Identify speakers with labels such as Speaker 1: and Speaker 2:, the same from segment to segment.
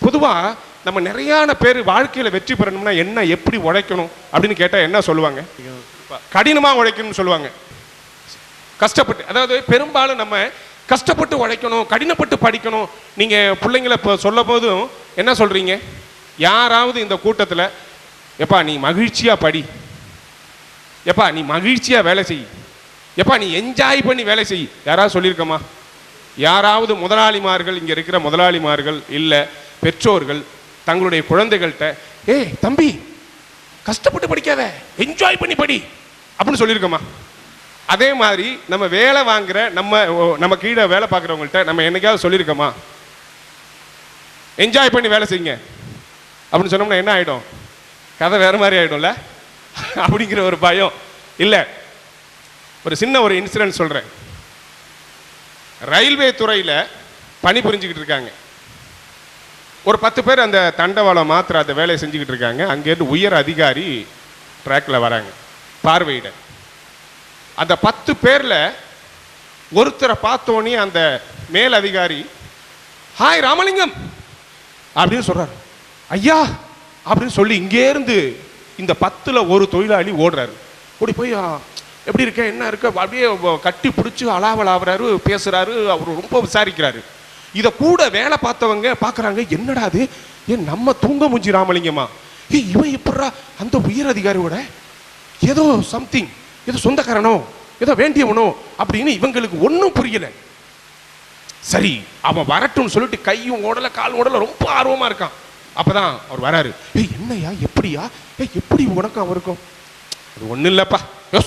Speaker 1: பொதுவாக நம்ம நிறையான பேர் வாழ்க்கையில் வெற்றி பெறணும்னா என்ன எப்படி உழைக்கணும் அப்படின்னு கேட்டால் என்ன சொல்லுவாங்க? கடினமாக உழைக்கணும்னு சொல்லுவாங்க. கஷ்டப்பட்டு, அதாவது பெரும்பாலும் நம்ம கஷ்டப்பட்டு உழைக்கணும், கடினப்பட்டு படிக்கணும். நீங்கள் பிள்ளைங்களை இப்போ சொல்லும் போதும் என்ன சொல்கிறீங்க? யாராவது இந்த கூட்டத்தில் எப்பா நீ மகிழ்ச்சியாக படி, எப்பா நீ மகிழ்ச்சியாக வேலை செய், எப்பா நீ என்ஜாய் பண்ணி வேலை செய், யாராவது சொல்லியிருக்கோமா? யாராவது முதலாளிமார்கள், இங்கே இருக்கிற முதலாளிமார்கள் இல்லை பெற்றோர்கள் தங்களுடைய குழந்தைகள்கிட்ட ஏய் தம்பி கஷ்டப்பட்டு படிக்காத, என்ஜாய் பண்ணி படி அப்படின்னு சொல்லியிருக்கோமா? அதே மாதிரி நம்ம வேலை வாங்குற நம்ம கீழே வேலை பார்க்குறவங்கள்ட்ட நம்ம என்னைக்காவது சொல்லியிருக்கோமா? என்ஜாய் பண்ணி வேலை செய்யுங்க அப்படின்னு சொன்னோம்னா என்ன ஆகிடும்? கதை வேறு மாதிரி ஆகிடும்ல அப்படிங்கிற ஒரு பயம் இல்லை. ஒரு சின்ன ஒரு இன்சிடென்ட் சொல்கிறேன். ரயில்வே துறையில் பணி புரிஞ்சுக்கிட்டு இருக்காங்க. ஒரு 10 பேர் அந்த தண்டவாளம் மாத்திர அந்த வேலையை செஞ்சுக்கிட்டு இருக்காங்க. அங்கேருந்து உயர் அதிகாரி ட்ராக்கில் வராங்க பார்வையிட. அந்த 10 பேரில் ஒருத்தரை பார்த்தோன்னே அந்த மேல் அதிகாரி ஹாய் ராமலிங்கம் அப்படின்னு சொல்கிறார். ஐயா அப்படின்னு சொல்லி இங்கேருந்து இந்த 10ல் ஒரு தொழிலாளி ஓடுறாரு. ஓடி போய் எப்படி இருக்க என்ன இருக்க அப்படியே கட்டி பிடிச்சி அலாவலாகிறாரு, பேசுகிறாரு, அவர் ரொம்ப விசாரிக்கிறாரு. இதை கூட வேலை பார்த்தவங்க பார்க்குறாங்க, என்னடா அது ஏன் நம்ம தூங்க முஞ்சி ராமலிங்கமா, இவன் எப்படா அந்த உயர் அதிகாரியோட ஏதோ சம்திங், ஏதோ சொந்தக்காரனோ ஏதோ வேண்டியவனோ அப்படின்னு இவங்களுக்கு ஒன்றும் புரியல. சரி அவன் வரட்டும்னு சொல்லிட்டு கையும் ஓடலை கால் ஓடலை, ரொம்ப ஆர்வமாக இருக்கான். அப்போதான் அவர் வராரு. என்னையா எப்படியா எப்படி உனக்கும் அவருக்கும்? அது ஒன்றும் இல்லைப்பா.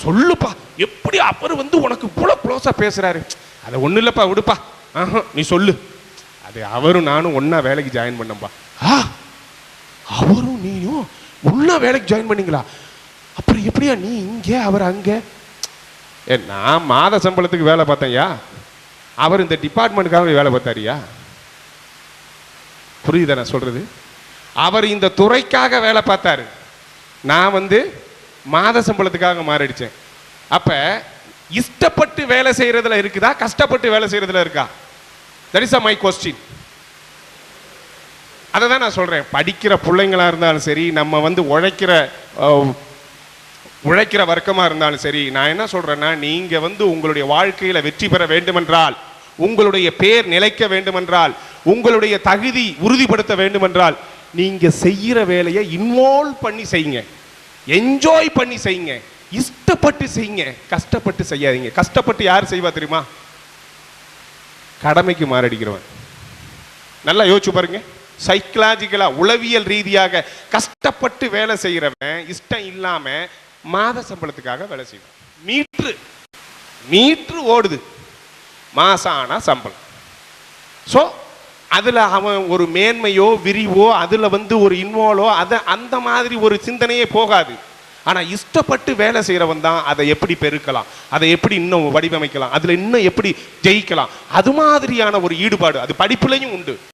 Speaker 1: சொல்லுப்பா எப்படி அவர் வந்து உனக்கு இவ்வளோ க்ளோஸாக பேசுகிறாரு? அதை ஒன்றும் இல்லைப்பா விடுப்பா. நீ சொல்லு. அது அவரும் நானும் ஒன்றா வேலைக்கு ஜாயின் பண்ணப்பா. அவரும் நீயும் ஒன்றா வேலைக்கு ஜாயின் பண்ணீங்களா? அப்புறம் எப்படியா நீ இங்கே அவர் அங்கே? நான் மாத சம்பளத்துக்கு வேலை பார்த்தேன்யா, அவர் இந்த டிபார்ட்மெண்ட்டுக்காக வேலை பார்த்தாரியா? புரியுதா நான் சொல்கிறது? அவர் இந்த துறைக்காக வேலை பார்த்தாரு, நான் வந்து மாத சம்பளத்துக்காக மாறிடுச்சேன். அப்போ இஷ்டப்பட்டு வேலை செய்கிறதுல இருக்குதா கஷ்டப்பட்டு வேலை செய்கிறதுல இருக்கா? That is my question. அதை தான் நான் சொல்கிறேன். படிக்கிற பிள்ளைங்களாக இருந்தாலும் சரி, நம்ம வந்து உழைக்கிற வர்க்கமாக இருந்தாலும் சரி, நான் என்ன சொல்கிறேன்னா, நீங்கள் வந்து உங்களுடைய வாழ்க்கையில் வெற்றி பெற வேண்டுமென்றால், உங்களுடைய பேர் நிலைக்க வேண்டுமென்றால், உங்களுடைய தகுதி உறுதிப்படுத்த வேண்டுமென்றால், நீங்கள் செய்கிற வேலையை இன்வால்வ் பண்ணி செய்யுங்க, என்ஜாய் பண்ணி செய்யுங்க, இஷ்டப்பட்டு செய்யுங்க, கஷ்டப்பட்டு செய்யாதீங்க. கஷ்டப்பட்டு யார் செய்வா தெரியுமா? கடமைக்கு மாரடிக்கிறவன். நல்லா யோசிச்சு பாருங்க. சைக்கலாஜிக்கலா உளவியல் ரீதியாக கஷ்டப்பட்டு வேலை செய்கிறவன் இஷ்டம் இல்லாம மாத சம்பளத்துக்காக வேலை செய்வான். மீட்ரு ஓடுது, மாசம் ஆனா சம்பளம். ஸோ அதில் அவன் ஒரு மேன்மையோ விரிவோ அதில் வந்து ஒரு இன்வால்வோ அந்த மாதிரி ஒரு சிந்தனையே போகாது. ஆனால் இஷ்டப்பட்டு வேலை செய்கிறவன் தான் அதை எப்படி பெருக்கலாம், அதை எப்படி இன்னும் வடிவமைக்கலாம், அதில் இன்னும் எப்படி ஜெயிக்கலாம், அது மாதிரியான ஒரு ஈடுபாடு அது படிப்புலையும் உண்டு.